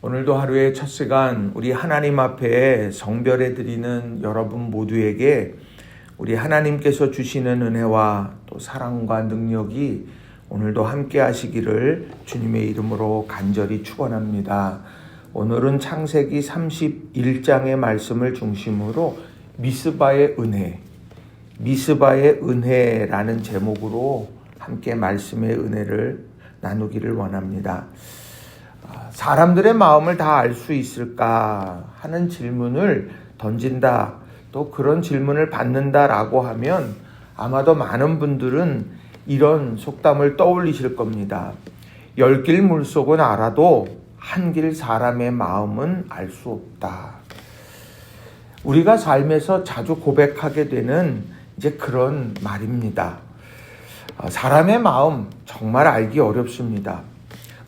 오늘도 하루의 첫 시간 우리 하나님 앞에 성별해 드리는 여러분 모두에게 우리 하나님께서 주시는 은혜와 또 사랑과 능력이 오늘도 함께 하시기를 주님의 이름으로 간절히 축원합니다. 오늘은 창세기 31장의 말씀을 중심으로 미스바의 은혜라는 제목으로 함께 말씀의 은혜를 나누기를 원합니다. 사람들의 마음을 다 알 수 있을까 하는 질문을 던진다, 또 그런 질문을 받는다라고 하면 아마도 많은 분들은 이런 속담을 떠올리실 겁니다. 10길 물속은 알아도 한 길 사람의 마음은 알 수 없다. 우리가 삶에서 자주 고백하게 되는 이제 그런 말입니다. 사람의 마음 정말 알기 어렵습니다.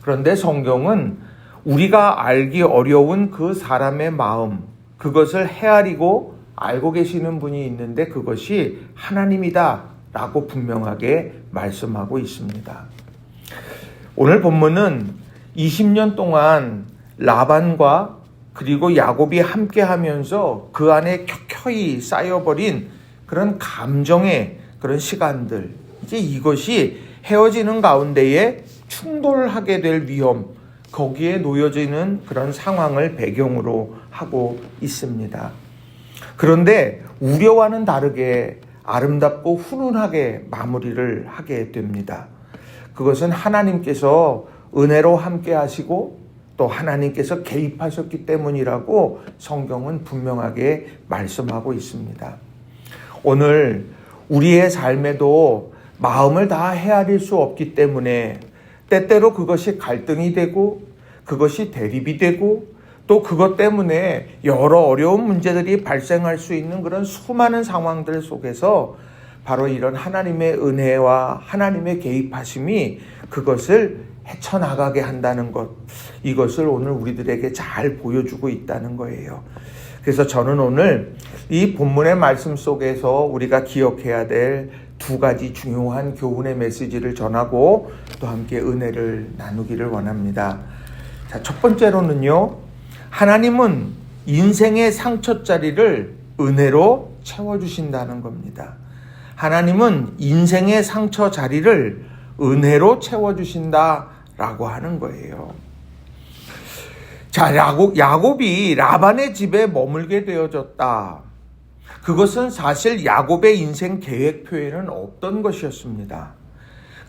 그런데 성경은 우리가 알기 어려운 그 사람의 마음, 그것을 헤아리고 알고 계시는 분이 있는데 그것이 하나님이다 라고 분명하게 말씀하고 있습니다. 오늘 본문은 20년 동안 라반과 그리고 야곱이 함께 하면서 그 안에 켜켜이 쌓여버린 그런 감정의 그런 시간들, 이제 이것이 헤어지는 가운데에 충돌하게 될 위험, 거기에 놓여지는 그런 상황을 배경으로 하고 있습니다. 그런데 우려와는 다르게 아름답고 훈훈하게 마무리를 하게 됩니다. 그것은 하나님께서 은혜로 함께 하시고 또 하나님께서 개입하셨기 때문이라고 성경은 분명하게 말씀하고 있습니다. 오늘 우리의 삶에도 마음을 다 헤아릴 수 없기 때문에 때때로 그것이 갈등이 되고 그것이 대립이 되고 또 그것 때문에 여러 어려운 문제들이 발생할 수 있는 그런 수많은 상황들 속에서 바로 이런 하나님의 은혜와 하나님의 개입하심이 그것을 헤쳐나가게 한다는 것, 이것을 오늘 우리들에게 잘 보여주고 있다는 거예요. 그래서 저는 오늘 이 본문의 말씀 속에서 우리가 기억해야 될 두 가지 중요한 교훈의 메시지를 전하고 또 함께 은혜를 나누기를 원합니다. 자, 첫 번째로는요, 하나님은 인생의 상처자리를 은혜로 채워주신다는 겁니다. 하나님은 인생의 상처 자리를 은혜로 채워주신다라고 하는 거예요. 자, 야곱이 라반의 집에 머물게 되어졌다. 그것은 사실 야곱의 인생 계획표에는 없던 것이었습니다.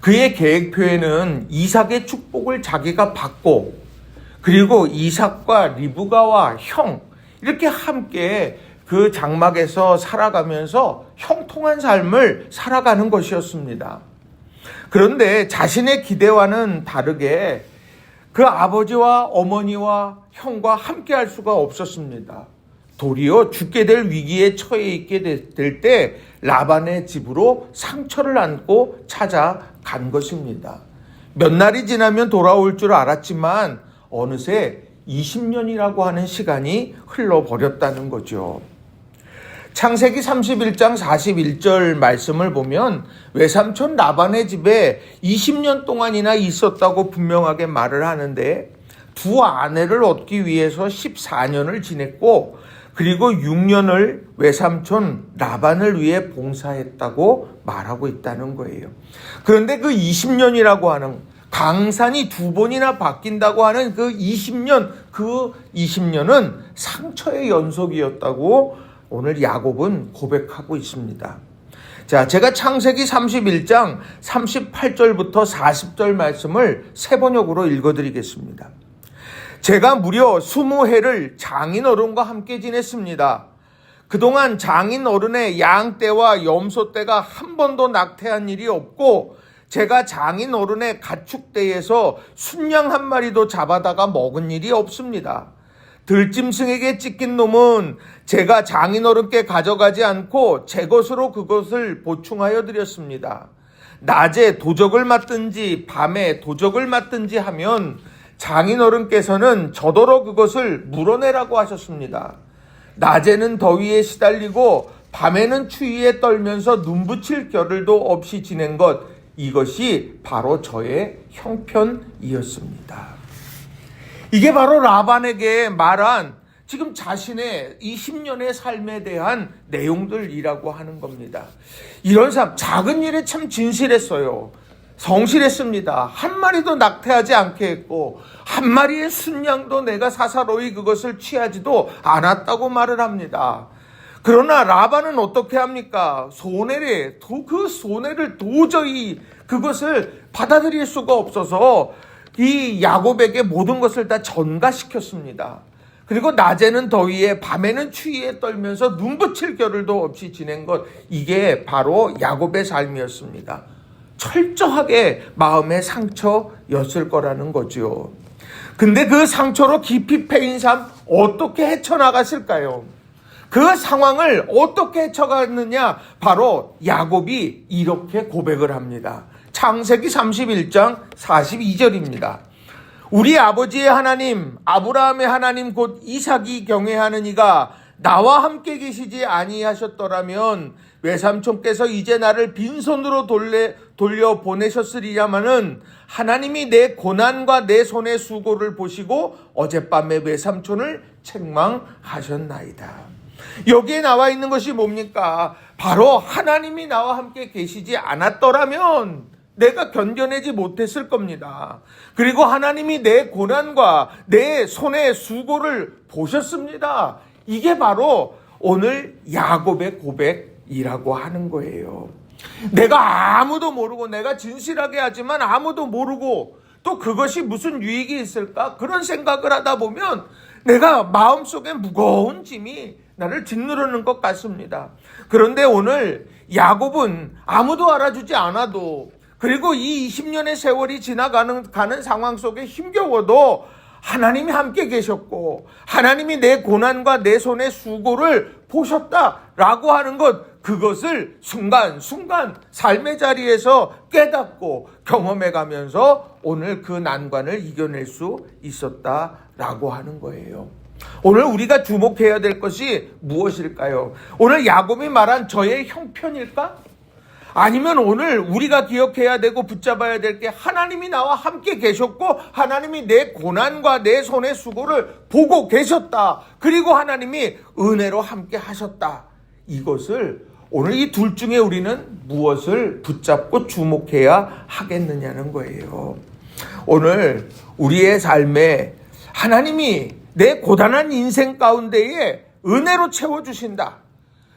그의 계획표에는 이삭의 축복을 자기가 받고 그리고 이삭과 리브가와 형 이렇게 함께 그 장막에서 살아가면서 형통한 삶을 살아가는 것이었습니다. 그런데 자신의 기대와는 다르게 그 아버지와 어머니와 형과 함께 할 수가 없었습니다. 도리어 죽게 될 위기에 처해 있게 될 때 라반의 집으로 상처를 안고 찾아간 것입니다. 몇 날이 지나면 돌아올 줄 알았지만 어느새 20년이라고 하는 시간이 흘러버렸다는 거죠. 창세기 31장 41절 말씀을 보면 외삼촌 라반의 집에 20년 동안이나 있었다고 분명하게 말을 하는데 두 아내를 얻기 위해서 14년을 지냈고 그리고 6년을 외삼촌 라반을 위해 봉사했다고 말하고 있다는 거예요. 그런데 그 20년이라고 하는 강산이 두 번이나 바뀐다고 하는 그 20년은 상처의 연속이었다고 오늘 야곱은 고백하고 있습니다. 자, 제가 창세기 31장 38절부터 40절 말씀을 세 번역으로 읽어드리겠습니다. 제가 무려 20해를 장인어른과 함께 지냈습니다. 그동안 장인어른의 양떼와 염소떼가 한 번도 낙태한 일이 없고 제가 장인어른의 가축대에서 순양 한 마리도 잡아다가 먹은 일이 없습니다. 들짐승에게 찢긴 놈은 제가 장인어른께 가져가지 않고 제 것으로 그것을 보충하여 드렸습니다. 낮에 도적을 맞든지 밤에 도적을 맞든지 하면 장인어른께서는 저더러 그것을 물어내라고 하셨습니다. 낮에는 더위에 시달리고 밤에는 추위에 떨면서 눈붙일 겨를도 없이 지낸 것, 이것이 바로 저의 형편이었습니다. 이게 바로 라반에게 말한 지금 자신의 이 10년의 삶에 대한 내용들이라고 하는 겁니다. 이런 삶, 작은 일에 참 진실했어요. 성실했습니다. 한 마리도 낙태하지 않게 했고 한 마리의 순양도 내가 사사로이 그것을 취하지도 않았다고 말을 합니다. 그러나 라반은 어떻게 합니까? 그 손해를 도저히 그것을 받아들일 수가 없어서 이 야곱에게 모든 것을 다 전가시켰습니다. 그리고 낮에는 더위에 밤에는 추위에 떨면서 눈붙일 겨를도 없이 지낸 것, 이게 바로 야곱의 삶이었습니다. 철저하게 마음의 상처였을 거라는 거죠. 근데 그 상처로 깊이 패인 삶 어떻게 헤쳐나갔을까요? 그 상황을 어떻게 헤쳐갔느냐? 바로 야곱이 이렇게 고백을 합니다. 창세기 31장 42절입니다. 우리 아버지의 하나님, 아브라함의 하나님 곧 이삭이 경외하는 이가 나와 함께 계시지 아니하셨더라면 외삼촌께서 이제 나를 빈손으로 돌려 보내셨으리야마는 하나님이 내 고난과 내 손의 수고를 보시고 어젯밤에 외삼촌을 책망하셨나이다. 여기에 나와 있는 것이 뭡니까? 바로 하나님이 나와 함께 계시지 않았더라면 내가 견뎌내지 못했을 겁니다. 그리고 하나님이 내 고난과 내 손의 수고를 보셨습니다. 이게 바로 오늘 야곱의 고백이라고 하는 거예요. 내가 아무도 모르고 내가 진실하게 하지만 아무도 모르고 또 그것이 무슨 유익이 있을까? 그런 생각을 하다 보면 내가 마음속에 무거운 짐이 나를 짓누르는 것 같습니다. 그런데 오늘 야곱은 아무도 알아주지 않아도 그리고 이 20년의 세월이 지나가는 상황 속에 힘겨워도 하나님이 함께 계셨고 하나님이 내 고난과 내 손의 수고를 보셨다라고 하는 것, 그것을 순간순간 삶의 자리에서 깨닫고 경험해가면서 오늘 그 난관을 이겨낼 수 있었다라고 하는 거예요. 오늘 우리가 주목해야 될 것이 무엇일까요? 오늘 야곱이 말한 저의 형편일까? 아니면 오늘 우리가 기억해야 되고 붙잡아야 될 게 하나님이 나와 함께 계셨고 하나님이 내 고난과 내 손의 수고를 보고 계셨다. 그리고 하나님이 은혜로 함께 하셨다. 이것을 오늘 이 둘 중에 우리는 무엇을 붙잡고 주목해야 하겠느냐는 거예요. 오늘 우리의 삶에 하나님이 내 고단한 인생 가운데에 은혜로 채워주신다.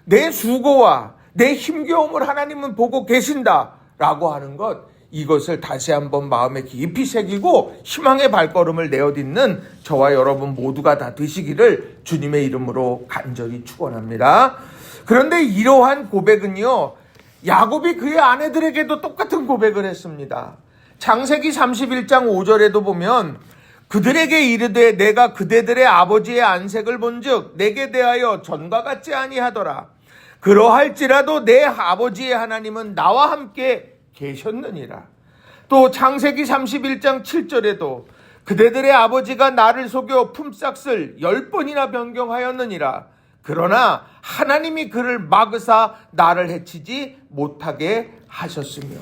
내 수고와 내 힘겨움을 하나님은 보고 계신다라고 하는 것, 이것을 다시 한번 마음에 깊이 새기고 희망의 발걸음을 내어딛는 저와 여러분 모두가 다 되시기를 주님의 이름으로 간절히 축원합니다. 그런데 이러한 고백은요, 야곱이 그의 아내들에게도 똑같은 고백을 했습니다. 창세기 31장 5절에도 보면 그들에게 이르되 내가 그대들의 아버지의 안색을 본즉 내게 대하여 전과 같지 아니하더라. 그러할지라도 내 아버지의 하나님은 나와 함께 계셨느니라. 또 창세기 31장 7절에도 그대들의 아버지가 나를 속여 품삯을 10번이나 변경하였느니라. 그러나 하나님이 그를 막으사 나를 해치지 못하게 하셨으며.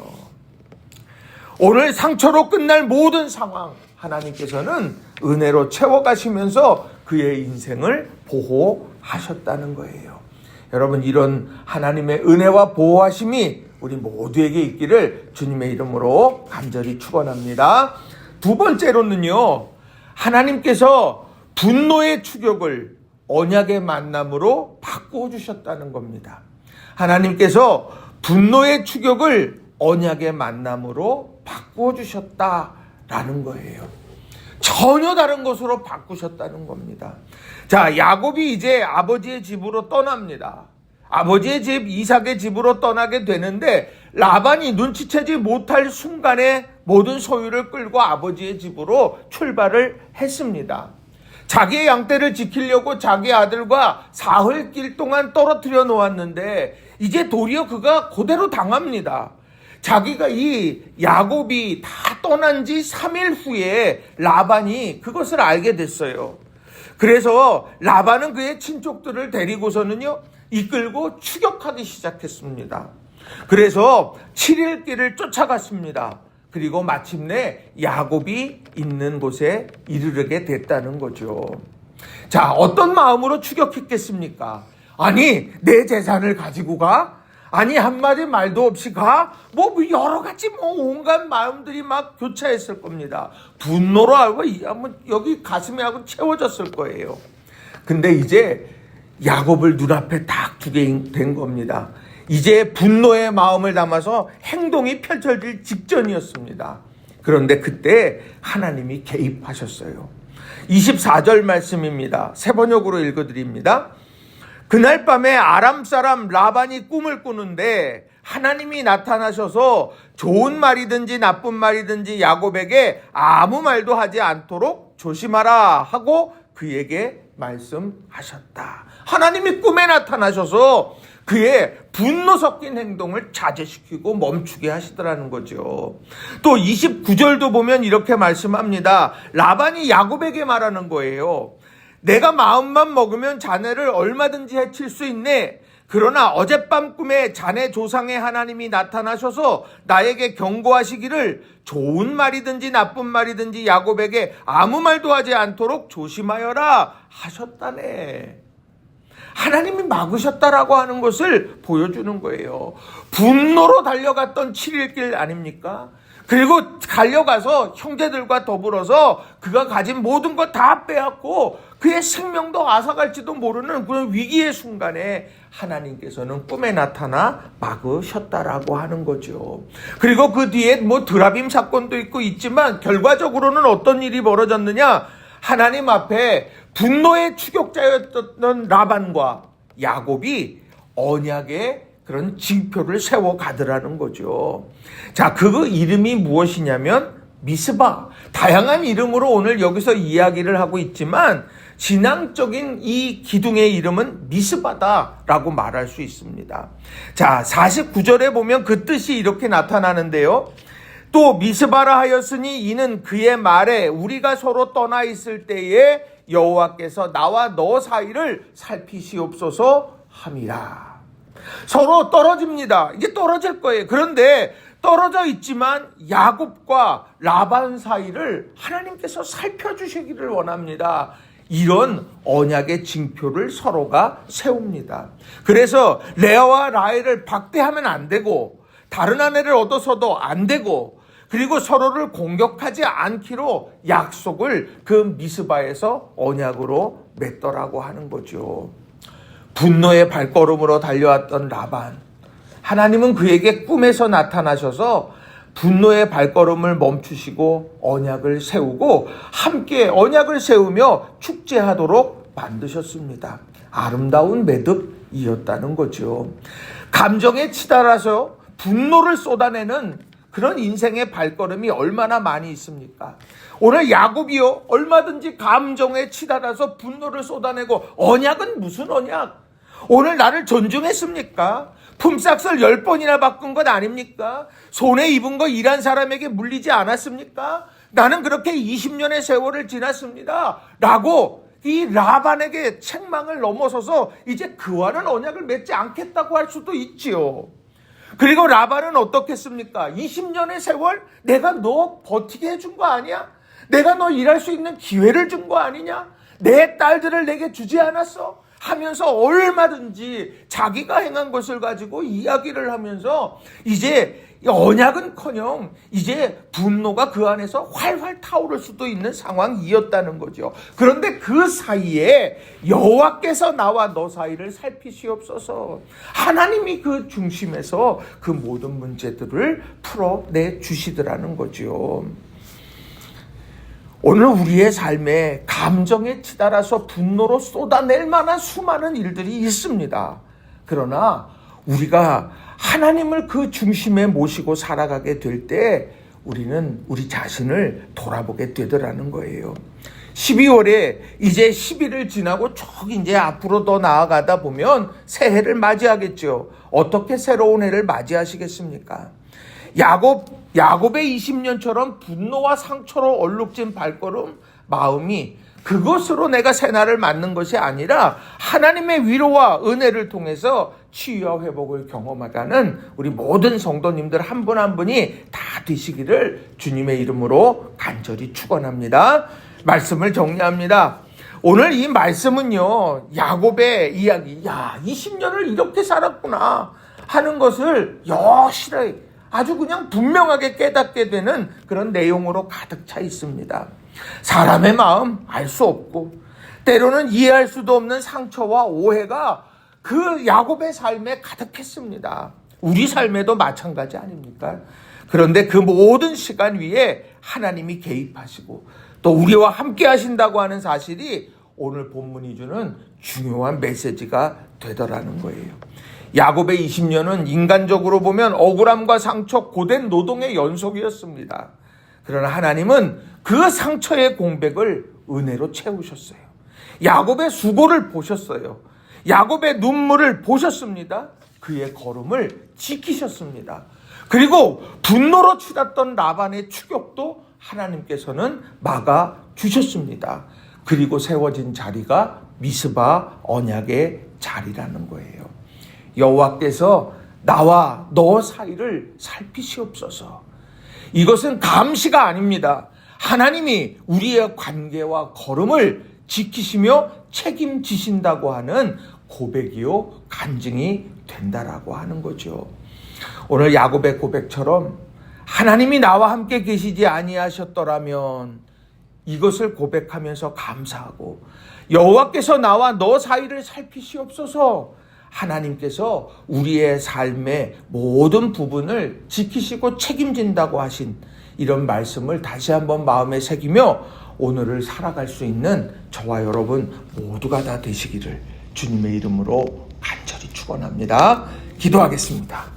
오늘 상처로 끝날 모든 상황, 하나님께서는 은혜로 채워가시면서 그의 인생을 보호하셨다는 거예요. 여러분, 이런 하나님의 은혜와 보호하심이 우리 모두에게 있기를 주님의 이름으로 간절히 축원합니다. 두 번째로는요, 하나님께서 분노의 추격을 언약의 만남으로 바꾸어 주셨다는 겁니다. 하나님께서 분노의 추격을 언약의 만남으로 바꾸어 주셨다라는 거예요. 전혀 다른 것으로 바꾸셨다는 겁니다. 자, 야곱이 이제 아버지의 집으로 떠납니다. 아버지의 집 이삭의 집으로 떠나게 되는데 라반이 눈치채지 못할 순간에 모든 소유를 끌고 아버지의 집으로 출발을 했습니다. 자기의 양떼를 지키려고 자기 아들과 사흘길 동안 떨어뜨려 놓았는데 이제 도리어 그가 그대로 당합니다. 자기가 이 야곱이 다 떠난 지 3일 후에 라반이 그것을 알게 됐어요. 그래서 라반은 그의 친족들을 데리고서는요, 이끌고 추격하기 시작했습니다. 그래서 7일 길을 쫓아갔습니다. 그리고 마침내 야곱이 있는 곳에 이르게 됐다는 거죠. 자, 어떤 마음으로 추격했겠습니까? 아니, 내 재산을 가지고 가? 아니, 한마디 말도 없이 가? 뭐 여러 가지 온갖 마음들이 막 교차했을 겁니다. 분노로 하고 여기 가슴에 하고 채워졌을 거예요. 근데 이제 야곱을 눈앞에 딱 두게 된 겁니다. 이제 분노의 마음을 담아서 행동이 펼쳐질 직전이었습니다. 그런데 그때 하나님이 개입하셨어요. 24절 말씀입니다. 세 번역으로 읽어드립니다. 그날 밤에 아람 사람 라반이 꿈을 꾸는데 하나님이 나타나셔서 좋은 말이든지 나쁜 말이든지 야곱에게 아무 말도 하지 않도록 조심하라 하고 그에게 말씀하셨다. 하나님이 꿈에 나타나셔서 그의 분노 섞인 행동을 자제시키고 멈추게 하시더라는 거죠. 또 29절도 보면 이렇게 말씀합니다. 라반이 야곱에게 말하는 거예요. 내가 마음만 먹으면 자네를 얼마든지 해칠 수 있네. 그러나 어젯밤 꿈에 자네 조상의 하나님이 나타나셔서 나에게 경고하시기를 좋은 말이든지 나쁜 말이든지 야곱에게 아무 말도 하지 않도록 조심하여라 하셨다네. 하나님이 막으셨다라고 하는 것을 보여주는 거예요. 분노로 달려갔던 7일 길 아닙니까? 그리고 달려가서 형제들과 더불어서 그가 가진 모든 것 다 빼앗고 그의 생명도 앗아갈지도 모르는 그런 위기의 순간에 하나님께서는 꿈에 나타나 막으셨다라고 하는 거죠. 그리고 그 뒤에 드라빔 사건도 있지만 결과적으로는 어떤 일이 벌어졌느냐? 하나님 앞에 분노의 추격자였던 라반과 야곱이 언약의 그런 징표를 세워 가더라는 거죠. 자, 그 이름이 무엇이냐면 미스바. 다양한 이름으로 오늘 여기서 이야기를 하고 있지만 진앙적인 이 기둥의 이름은 미스바다라고 말할 수 있습니다. 자, 49절에 보면 그 뜻이 이렇게 나타나는데요. 또 미스바라 하였으니 이는 그의 말에 우리가 서로 떠나 있을 때에 여호와께서 나와 너 사이를 살피시옵소서 함이라. 서로 떨어집니다. 이제 떨어질 거예요. 그런데 떨어져 있지만 야곱과 라반 사이를 하나님께서 살펴주시기를 원합니다. 이런 언약의 징표를 서로가 세웁니다. 그래서 레아와 라헬을 박대하면 안 되고 다른 아내를 얻어서도 안 되고 그리고 서로를 공격하지 않기로 약속을 그 미스바에서 언약으로 맺더라고 하는 거죠. 분노의 발걸음으로 달려왔던 라반, 하나님은 그에게 꿈에서 나타나셔서 분노의 발걸음을 멈추시고 언약을 세우고 함께 언약을 세우며 축제하도록 만드셨습니다. 아름다운 매듭이었다는 거죠. 감정에 치달아서 분노를 쏟아내는 그런 인생의 발걸음이 얼마나 많이 있습니까? 오늘 야곱이요, 얼마든지 감정에 치달아서 분노를 쏟아내고 언약은 무슨 언약? 오늘 나를 존중했습니까? 품삯을 10번이나 바꾼 것 아닙니까? 손에 입은 거 일한 사람에게 물리지 않았습니까? 나는 그렇게 20년의 세월을 지났습니다. 라고 이 라반에게 책망을 넘어서서 이제 그와는 언약을 맺지 않겠다고 할 수도 있지요. 그리고 라반은 어떻겠습니까? 20년의 세월 내가 너 버티게 해준 거 아니야? 내가 너 일할 수 있는 기회를 준 거 아니냐? 내 딸들을 내게 주지 않았어? 하면서 얼마든지 자기가 행한 것을 가지고 이야기를 하면서 이제 언약은커녕 이제 분노가 그 안에서 활활 타오를 수도 있는 상황이었다는 거죠. 그런데 그 사이에 여호와께서 나와 너 사이를 살피시옵소서. 하나님이 그 중심에서 그 모든 문제들을 풀어내 주시더라는 거죠. 오늘 우리의 삶에 감정에 치달아서 분노로 쏟아낼 만한 수많은 일들이 있습니다. 그러나 우리가 하나님을 그 중심에 모시고 살아가게 될 때 우리는 우리 자신을 돌아보게 되더라는 거예요. 12월에 이제 10일을 지나고 쭉 이제 앞으로 더 나아가다 보면 새해를 맞이하겠죠. 어떻게 새로운 해를 맞이하시겠습니까? 야곱의 20년처럼 분노와 상처로 얼룩진 발걸음, 마음이 그것으로 내가 새날을 맞는 것이 아니라 하나님의 위로와 은혜를 통해서 치유와 회복을 경험하다는 우리 모든 성도님들 한 분 한 분이 다 되시기를 주님의 이름으로 간절히 축원합니다. 말씀을 정리합니다. 오늘 이 말씀은요, 야곱의 이야기, 20년을 이렇게 살았구나 하는 것을 여실히 아주 그냥 분명하게 깨닫게 되는 그런 내용으로 가득 차 있습니다. 사람의 마음 알 수 없고 때로는 이해할 수도 없는 상처와 오해가 그 야곱의 삶에 가득했습니다. 우리 삶에도 마찬가지 아닙니까? 그런데 그 모든 시간 위에 하나님이 개입하시고 또 우리와 함께 하신다고 하는 사실이 오늘 본문이 주는 중요한 메시지가 되더라는 거예요. 야곱의 20년은 인간적으로 보면 억울함과 상처, 고된 노동의 연속이었습니다. 그러나 하나님은 그 상처의 공백을 은혜로 채우셨어요. 야곱의 수고를 보셨어요. 야곱의 눈물을 보셨습니다. 그의 걸음을 지키셨습니다. 그리고 분노로 치닫던 라반의 추격도 하나님께서는 막아주셨습니다. 그리고 세워진 자리가 미스바 언약의 자리라는 거예요. 여호와께서 나와 너 사이를 살피시옵소서. 이것은 감시가 아닙니다. 하나님이 우리의 관계와 걸음을 지키시며 책임지신다고 하는 고백이요 간증이 된다라고 하는 거죠. 오늘 야곱의 고백처럼 하나님이 나와 함께 계시지 아니하셨더라면 이것을 고백하면서 감사하고 여호와께서 나와 너 사이를 살피시옵소서. 하나님께서 우리의 삶의 모든 부분을 지키시고 책임진다고 하신 이런 말씀을 다시 한번 마음에 새기며 오늘을 살아갈 수 있는 저와 여러분 모두가 다 되시기를 주님의 이름으로 간절히 축원합니다. 기도하겠습니다.